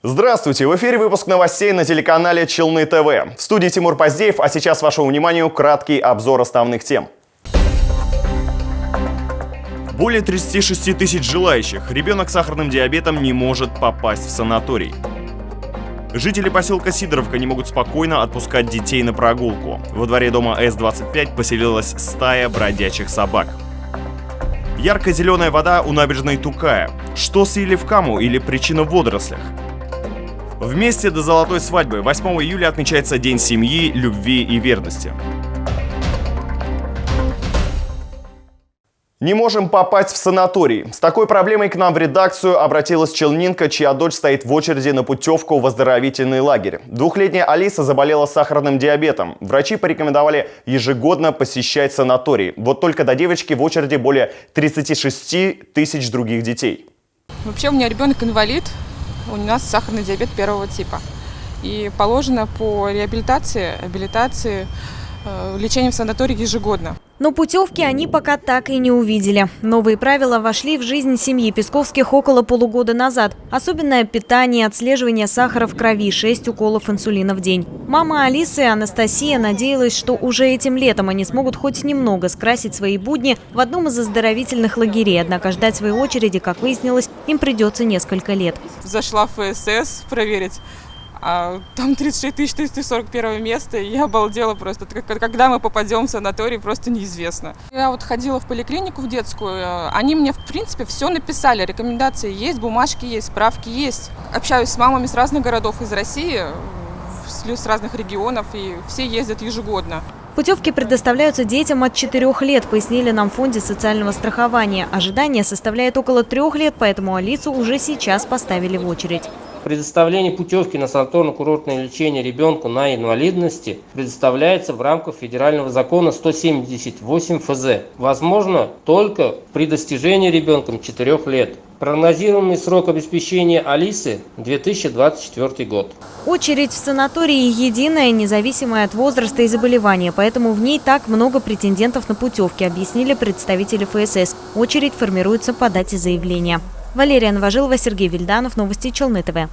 Здравствуйте! В эфире выпуск новостей на телеканале Челны ТВ. В студии Тимур Поздеев, а сейчас вашему вниманию краткий обзор основных тем. Более 36 тысяч желающих. Ребенок с сахарным диабетом не может попасть в санаторий. Жители поселка Сидоровка не могут спокойно отпускать детей на прогулку. Во дворе дома С-25 поселилась стая бродячих собак. Ярко-зеленая вода у набережной Тукая. Что слили в каму или причина в водорослях? Вместе до золотой свадьбы 8 июля отмечается День семьи, любви и верности. Не можем попасть в санаторий. С такой проблемой к нам в редакцию обратилась челнинка, чья дочь стоит в очереди на путевку в оздоровительный лагерь. Двухлетняя Алиса заболела сахарным диабетом. Врачи порекомендовали ежегодно посещать санаторий. Вот только до девочки в очереди более 36 тысяч других детей. Вообще у меня ребенок инвалид. У нас сахарный диабет первого типа. И положено по реабилитации, лечение в санатории ежегодно. Но путевки они пока так и не увидели. Новые правила вошли в жизнь семьи Песковских около полугода назад. Особенное питание, отслеживание сахара в крови, 6 уколов инсулина в день. Мама Алисы, Анастасия, надеялась, что уже этим летом они смогут хоть немного скрасить свои будни в одном из оздоровительных лагерей. Однако ждать своей очереди, как выяснилось, им придется несколько лет. Зашла в ФСС проверить. А там 36 341 место, и я обалдела просто. Когда мы попадем в санаторий, просто неизвестно. Я вот ходила в поликлинику в детскую, они мне, в принципе, все написали. Рекомендации есть, бумажки есть, справки есть. Общаюсь с мамами с разных городов из России, с разных регионов, и все ездят ежегодно. Путевки предоставляются детям от 4 лет, пояснили нам в фонде социального страхования. Ожидание составляет около 3 лет, поэтому Алису уже сейчас поставили в очередь. Предоставление путевки на санаторно-курортное лечение ребенку на инвалидности предоставляется в рамках федерального закона 178 ФЗ. Возможно только при достижении ребенком 4 лет. Прогнозируемый срок обеспечения Алисы – 2024 год. Очередь в санатории единая, независимая от возраста и заболевания, поэтому в ней так много претендентов на путевки, объяснили представители ФСС. Очередь формируется по дате заявления. Валерия Новожилова, Сергей Вильданов, новости Челны ТВ.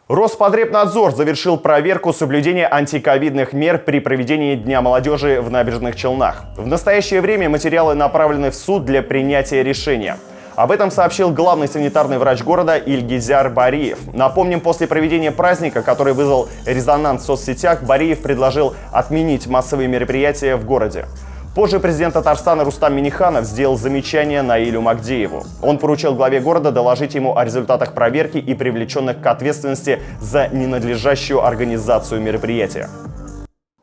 Роспотребнадзор завершил проверку соблюдения антиковидных мер при проведении Дня молодежи в Набережных Челнах. В настоящее время материалы направлены в суд для принятия решения. Об этом сообщил главный санитарный врач города Ильгизяр Бариев. Напомним, после проведения праздника, который вызвал резонанс в соцсетях, Бариев предложил отменить массовые мероприятия в городе. Позже президент Татарстана Рустам Минниханов сделал замечание Наилю Магдееву. Он поручил главе города доложить ему о результатах проверки и привлеченных к ответственности за ненадлежащую организацию мероприятия.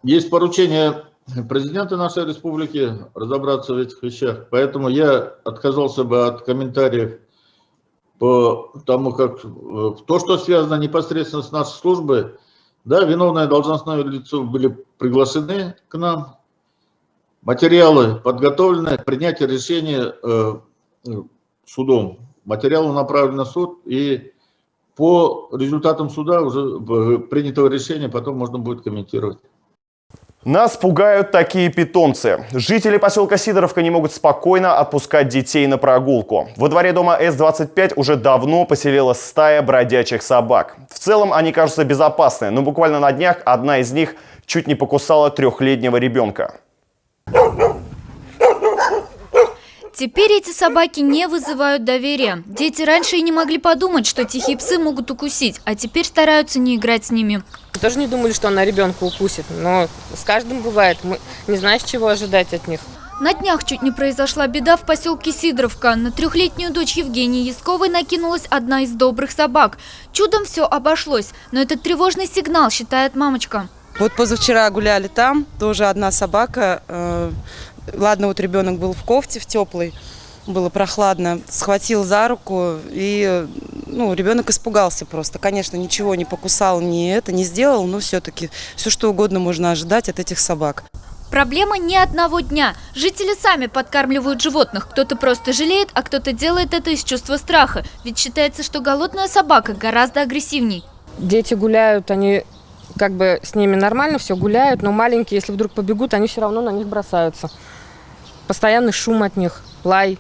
Есть поручение президента нашей республики разобраться в этих вещах, поэтому я отказался бы от комментариев по тому, как то, что связано непосредственно с нашей службой. Да, виновные должностные лица были приглашены к нам. Материалы подготовлены, принятие решения судом. Материалы направлены в суд, и по результатам суда уже принятого решения потом можно будет комментировать. Нас пугают такие питомцы. Жители поселка Сидоровка не могут спокойно отпускать детей на прогулку. Во дворе дома С-25 уже давно поселилась стая бродячих собак. В целом они кажутся безопасны, но буквально на днях одна из них чуть не покусала 3-летнего ребенка. Теперь эти собаки не вызывают доверия. Дети раньше и не могли подумать, что тихие псы могут укусить, а теперь стараются не играть с ними. Мы тоже не думали, что она ребенка укусит, но с каждым бывает. Мы не знаем, чего ожидать от них. На днях чуть не произошла беда в поселке Сидоровка. На 3-летнюю дочь Евгении Ясковой накинулась одна из добрых собак. Чудом все обошлось, но это тревожный сигнал, считает мамочка. Вот позавчера гуляли там, тоже одна собака. Ладно, вот ребенок был в кофте, в теплой, было прохладно, схватил за руку, и ребенок испугался просто. Конечно, ничего не покусал, не сделал, но все-таки все что угодно можно ожидать от этих собак. Проблема не одного дня. Жители сами подкармливают животных. Кто-то просто жалеет, а кто-то делает это из чувства страха. Ведь считается, что голодная собака гораздо агрессивней. Дети гуляют, они как бы с ними нормально все гуляют, но маленькие, если вдруг побегут, они все равно на них бросаются. Постоянный шум от них, лай.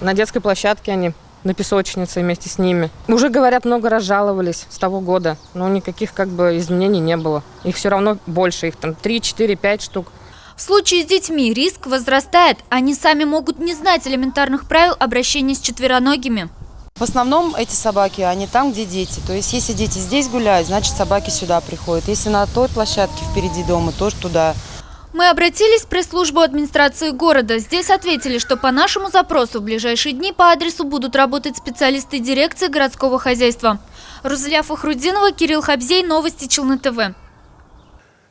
На детской площадке они на песочнице вместе с ними. Уже, говорят, много раз жаловались с того года, но никаких изменений не было. Их все равно больше, их там 3, 4, 5 штук. В случае с детьми риск возрастает. Они сами могут не знать элементарных правил обращения с четвероногими. В основном эти собаки, они там, где дети. То есть, если дети здесь гуляют, значит, собаки сюда приходят. Если на той площадке впереди дома, тоже туда. Мы обратились в пресс-службу администрации города. Здесь ответили, что по нашему запросу в ближайшие дни по адресу будут работать специалисты дирекции городского хозяйства. Рузеля Фахрудинова, Кирилл Хабзей, новости Челны ТВ.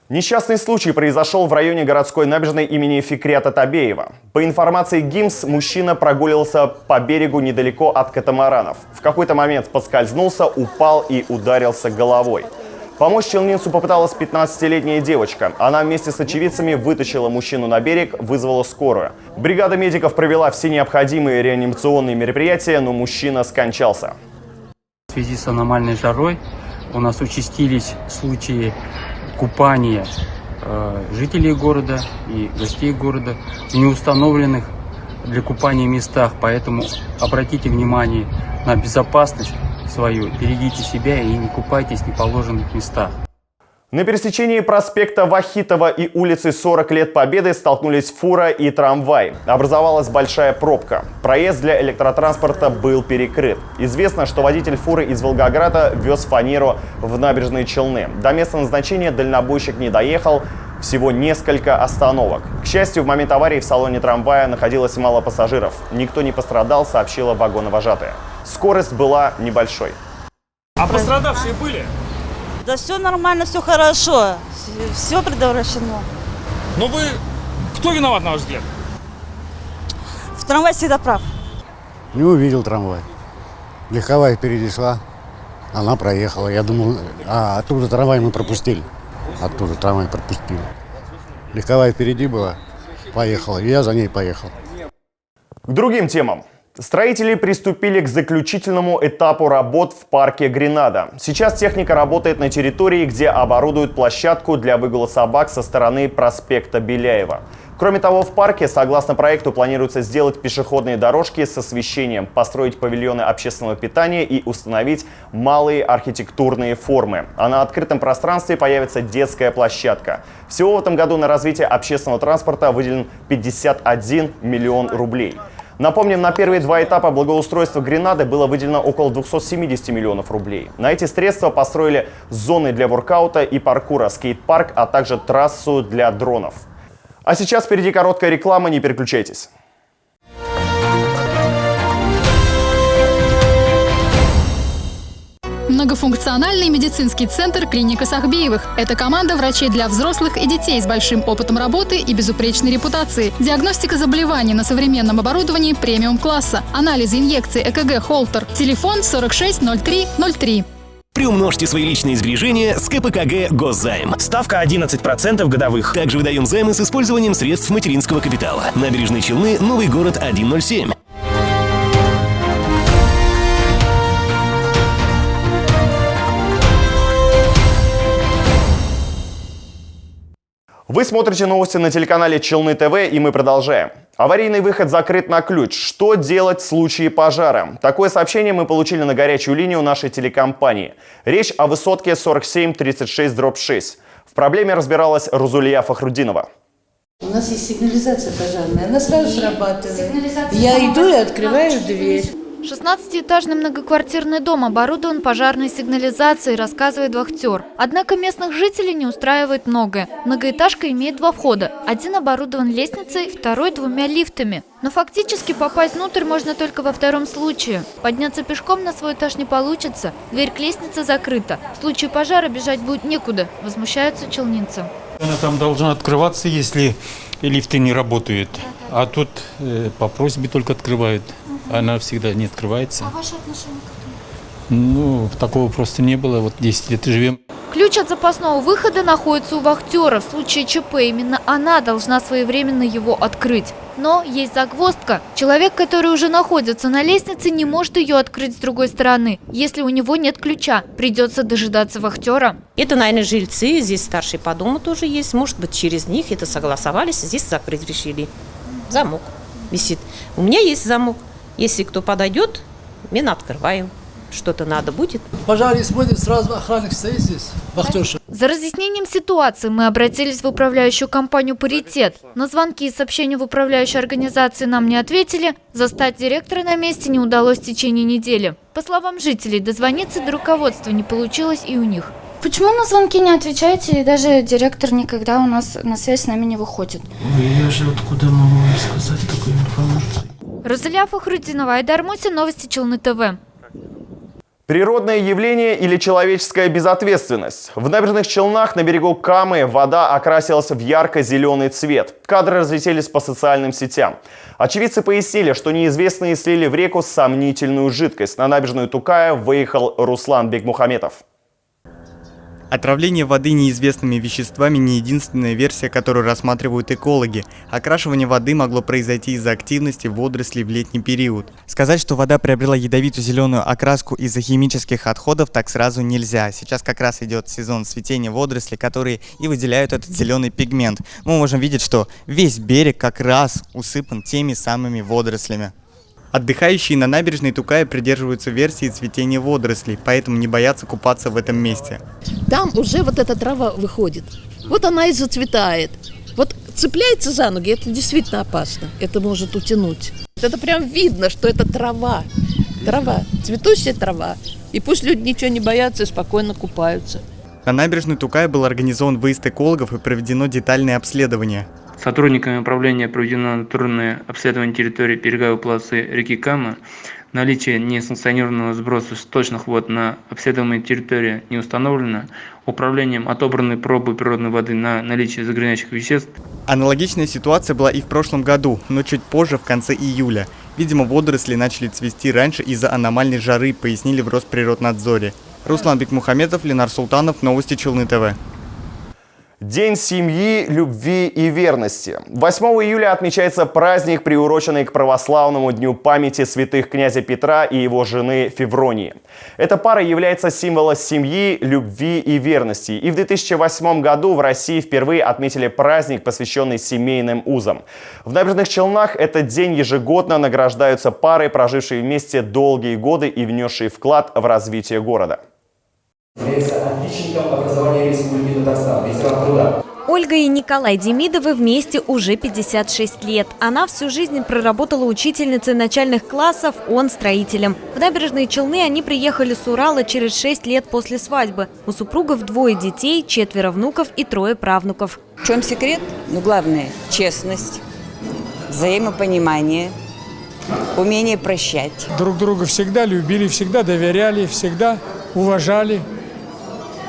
Несчастный случай произошел в районе городской набережной имени Фикрята Табеева. По информации ГИМС, мужчина прогуливался по берегу недалеко от катамаранов. В какой-то момент поскользнулся, упал и ударился головой. Помочь челнинцу попыталась 15-летняя девочка. Она вместе с очевидцами вытащила мужчину на берег, вызвала скорую. Бригада медиков провела все необходимые реанимационные мероприятия, но мужчина скончался. В связи с аномальной жарой у нас участились случаи купания жителей города и гостей города в неустановленных для купания местах. Поэтому обратите внимание на безопасность свою, берегите себя и не купайтесь в неположенных местах. На пересечении проспекта Вахитова и улицы 40 лет Победы столкнулись фура и трамвай. Образовалась большая пробка. Проезд для электротранспорта был перекрыт. Известно, что водитель фуры из Волгограда вез фанеру в Набережные Челны. До места назначения дальнобойщик не доехал. Всего несколько остановок. К счастью, в момент аварии в салоне трамвая находилось мало пассажиров. Никто не пострадал, сообщила вагоновожатая. Скорость была небольшой. А пострадавшие были? Да все нормально, все хорошо, все предотвращено. Но вы... Кто виноват, на ваш взгляд? В трамвай всегда прав. Не увидел трамвай. Легковая впереди шла, она проехала. Я думал, оттуда трамвай мы пропустили. Оттуда трамвай пропустили. Легковая впереди была, поехала, и я за ней поехал. К другим темам. Строители приступили к заключительному этапу работ в парке Гренада. Сейчас техника работает на территории, где оборудуют площадку для выгула собак со стороны проспекта Беляева. Кроме того, в парке, согласно проекту, планируется сделать пешеходные дорожки с освещением, построить павильоны общественного питания и установить малые архитектурные формы. А на открытом пространстве появится детская площадка. Всего в этом году на развитие общественного транспорта выделен 51 миллион рублей. Напомним, на первые два этапа благоустройства Гренады было выделено около 270 миллионов рублей. На эти средства построили зоны для воркаута и паркура, скейт-парк, а также трассу для дронов. А сейчас впереди короткая реклама, не переключайтесь. Многофункциональный медицинский центр «Клиника Сахбиевых». Это команда врачей для взрослых и детей с большим опытом работы и безупречной репутацией. Диагностика заболеваний на современном оборудовании премиум-класса. Анализы, инъекции, ЭКГ, холтер. Телефон 460303. Приумножьте свои личные сбережения с КПКГ «Госзайм». Ставка 11% годовых. Также выдаем займы с использованием средств материнского капитала. Набережные Челны, Новый город, 107. Вы смотрите новости на телеканале Челны ТВ, и мы продолжаем. Аварийный выход закрыт на ключ. Что делать в случае пожара? Такое сообщение мы получили на горячую линию нашей телекомпании. Речь о высотке 4736/6. В проблеме разбиралась Рузеля Фахрудинова. У нас есть сигнализация пожарная, она сразу срабатывает. Я иду и открываю дверь. 16-этажный многоквартирный дом оборудован пожарной сигнализацией, рассказывает вахтер. Однако местных жителей не устраивает многое. Многоэтажка имеет два входа. Один оборудован лестницей, второй 2 лифтами. Но фактически попасть внутрь можно только во втором случае. Подняться пешком на свой этаж не получится. Дверь к лестнице закрыта. В случае пожара бежать будет некуда, возмущаются челнинцы. Она там должна открываться, если лифты не работают. А тут по просьбе только открывают. Она всегда не открывается. А ваше отношение к этому? Ну, такого просто не было. Вот 10 лет живем. Ключ от запасного выхода находится у вахтера. В случае ЧП именно она должна своевременно его открыть. Но есть загвоздка. Человек, который уже находится на лестнице, не может ее открыть с другой стороны. Если у него нет ключа, придется дожидаться вахтера. Это, наверное, жильцы. Здесь старшие по дому тоже есть. Может быть, через них это согласовались. Здесь закрыть решили. Замок висит. У меня есть замок. Если кто подойдет, мин открываем. Что-то надо будет. Пожар смотрит, сразу охранник стоит здесь, вахтерша. За разъяснением ситуации мы обратились в управляющую компанию «Паритет». На звонки и сообщения в управляющей организации нам не ответили. Застать директора на месте не удалось в течение недели. По словам жителей, дозвониться до руководства не получилось и у них. Почему на звонки не отвечаете, и даже директор никогда у нас на связь с нами не выходит? Я же откуда могу вам сказать такую информацию? Розалия Фахрутдинова, Айдар Мусин, новости Челны ТВ. Природное явление или человеческая безответственность? В набережных Челнах на берегу Камы вода окрасилась в ярко-зеленый цвет. Кадры разлетелись по социальным сетям. Очевидцы пояснили, что неизвестные слили в реку сомнительную жидкость. На набережную Тукая выехал Руслан Бекмухаметов. Отравление воды неизвестными веществами не единственная версия, которую рассматривают экологи. Окрашивание воды могло произойти из-за активности водорослей в летний период. Сказать, что вода приобрела ядовитую зеленую окраску из-за химических отходов, так сразу нельзя. Сейчас как раз идет сезон цветения водорослей, которые и выделяют этот зеленый пигмент. Мы можем видеть, что весь берег как раз усыпан теми самыми водорослями. Отдыхающие на набережной Тукая придерживаются версии цветения водорослей, поэтому не боятся купаться в этом месте. Там уже вот эта трава выходит. Вот она и зацветает. Вот цепляется за ноги, это действительно опасно. Это может утянуть. Это прям видно, что это трава. Трава, цветущая трава. И пусть люди ничего не боятся и спокойно купаются. На набережной Тукая был организован выезд экологов и проведено детальное обследование. Сотрудниками управления проведено натурное обследование территории береговой полосы реки Кама. Наличие несанкционированного сброса сточных вод на обследуемой территории не установлено. Управлением отобраны пробы природной воды на наличие загрязняющих веществ. Аналогичная ситуация была и в прошлом году, но чуть позже, в конце июля. Видимо, водоросли начали цвести раньше из-за аномальной жары, пояснили в Росприроднадзоре. Руслан Бекмухаметов, Ленар Султанов, новости Челны ТВ. День семьи, любви и верности. 8 июля отмечается праздник, приуроченный к православному дню памяти святых князя Петра и его жены Февронии. Эта пара является символом семьи, любви и верности. И в 2008 году в России впервые отметили праздник, посвященный семейным узам. В набережных Челнах этот день ежегодно награждаются пары, прожившие вместе долгие годы и внесшие вклад в развитие города. Является отличником образования Республики Татарстан, ветеран труда. Ольга и Николай Демидовы вместе уже 56 лет. Она всю жизнь проработала учительницей начальных классов, он строителем. В набережные Челны они приехали с Урала через 6 лет после свадьбы. У супругов 2 детей, 4 внуков и 3 правнуков. В чем секрет? Ну, главное – честность, взаимопонимание, умение прощать. Друг друга всегда любили, всегда доверяли, всегда уважали.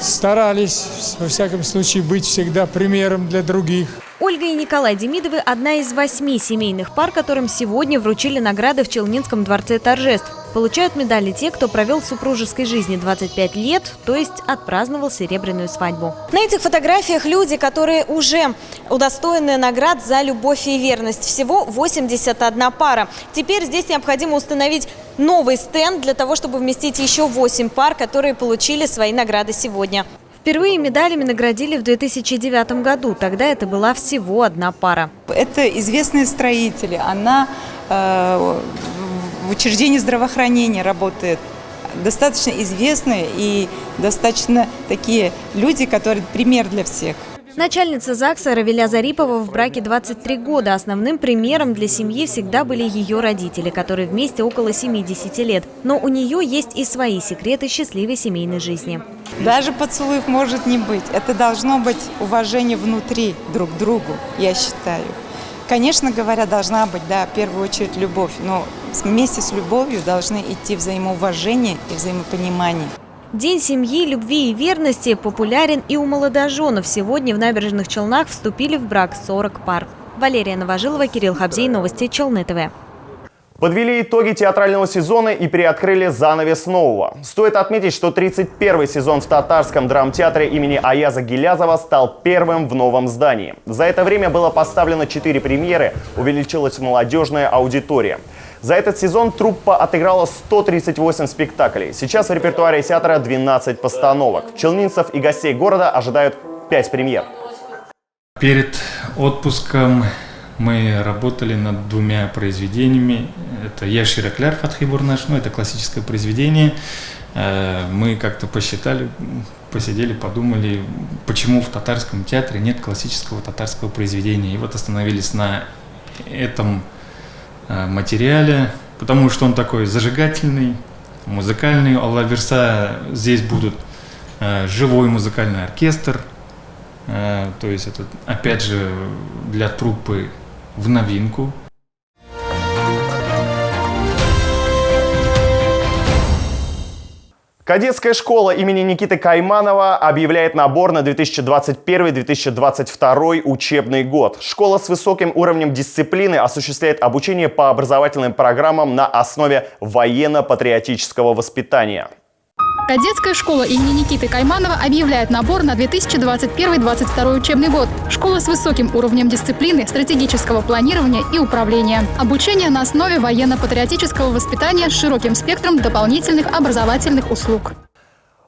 Старались, во всяком случае, быть всегда примером для других. Ольга и Николай Демидовы – одна из 8 семейных пар, которым сегодня вручили награды в Челнинском дворце торжеств. Получают медали те, кто провел в супружеской жизни 25 лет, то есть отпраздновал серебряную свадьбу. На этих фотографиях люди, которые уже удостоены наград за любовь и верность. Всего 81 пара. Теперь здесь необходимо установить новый стенд для того, чтобы вместить еще 8 пар, которые получили свои награды сегодня. Впервые медалями наградили в 2009 году. Тогда это была всего 1 пара. Это известные строители. Она в учреждении здравоохранения работает. Достаточно известные и достаточно такие люди, которые пример для всех. Начальница ЗАГСа Равиля Зарипова в браке 23 года. Основным примером для семьи всегда были ее родители, которые вместе около 70 лет. Но у нее есть и свои секреты счастливой семейной жизни. Даже поцелуев может не быть. Это должно быть уважение внутри друг к другу, я считаю. Конечно говоря, должна быть, да, в первую очередь любовь, но вместе с любовью должны идти взаимоуважение и взаимопонимание. День семьи, любви и верности популярен и у молодоженов. Сегодня в набережных Челнах вступили в брак 40 пар. Валерия Новожилова, Кирилл Хабзей, новости Челны ТВ. Подвели итоги театрального сезона и приоткрыли занавес нового. Стоит отметить, что 31-й сезон в Татарском драмтеатре имени Аяза Гилязова стал первым в новом здании. За это время было поставлено 4 премьеры, увеличилась молодежная аудитория. За этот сезон труппа отыграла 138 спектаклей. Сейчас в репертуаре театра 12 постановок. Челнинцев и гостей города ожидают 5 премьер. Перед отпуском Мы работали над двумя произведениями. Это «Яшир Акляр» Фатхи Бурнаш, это классическое произведение. Мы как-то посчитали, посидели, подумали, почему в татарском театре нет классического татарского произведения. И вот остановились на этом материале, потому что он такой зажигательный, музыкальный. Алла Верса, здесь будут живой музыкальный оркестр. То есть это, опять же, для труппы в новинку. Кадетская школа имени Никиты Кайманова объявляет набор на 2021-2022 учебный год. Школа с высоким уровнем дисциплины осуществляет обучение по образовательным программам на основе военно-патриотического воспитания. Кадетская школа имени Никиты Кайманова объявляет набор на 2021-2022 учебный год. Школа с высоким уровнем дисциплины, стратегического планирования и управления. Обучение на основе военно-патриотического воспитания с широким спектром дополнительных образовательных услуг.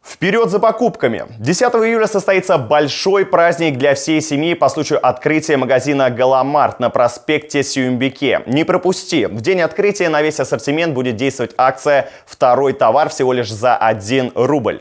Вперед за покупками! 10 июля состоится большой праздник для всей семьи по случаю открытия магазина «Галамарт» на проспекте Сюмбике. Не пропусти! В день открытия на весь ассортимент будет действовать акция «Второй товар всего лишь за 1 рубль».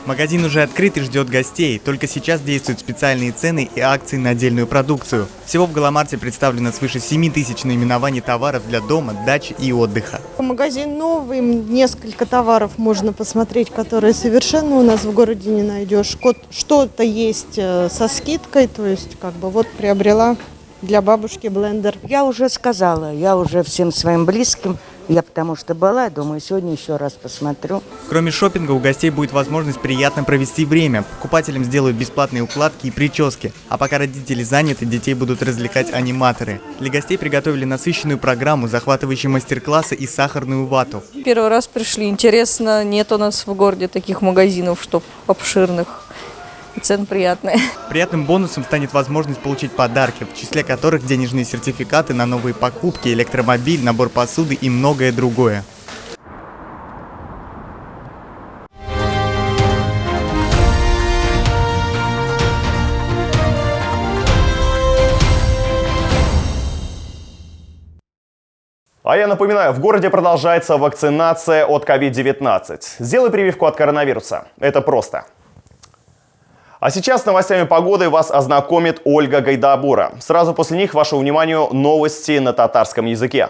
Магазин уже открыт и ждет гостей. Только сейчас действуют специальные цены и акции на отдельную продукцию. Всего в Галамарте представлено свыше 7000 наименований товаров для дома, дачи и отдыха. Магазин новый, несколько товаров можно посмотреть, которые совершенно у нас в городе не найдешь. Что-то есть со скидкой, то есть вот приобрела для бабушки блендер. Я уже сказала, я уже всем своим близким. Я потому что была, думаю, сегодня еще раз посмотрю. Кроме шопинга, у гостей будет возможность приятно провести время. Покупателям сделают бесплатные укладки и прически. А пока родители заняты, детей будут развлекать аниматоры. Для гостей приготовили насыщенную программу, захватывающие мастер-классы и сахарную вату. Первый раз пришли. Интересно, нет у нас в городе таких магазинов, чтоб обширных. Цены приятные. Приятным бонусом станет возможность получить подарки, в числе которых денежные сертификаты на новые покупки, электромобиль, набор посуды и многое другое. А я напоминаю, в городе продолжается вакцинация от COVID-19. Сделай прививку от коронавируса. Это просто. А сейчас с новостями погоды вас ознакомит Ольга Гайдабура. Сразу после них вашему вниманию новости на татарском языке.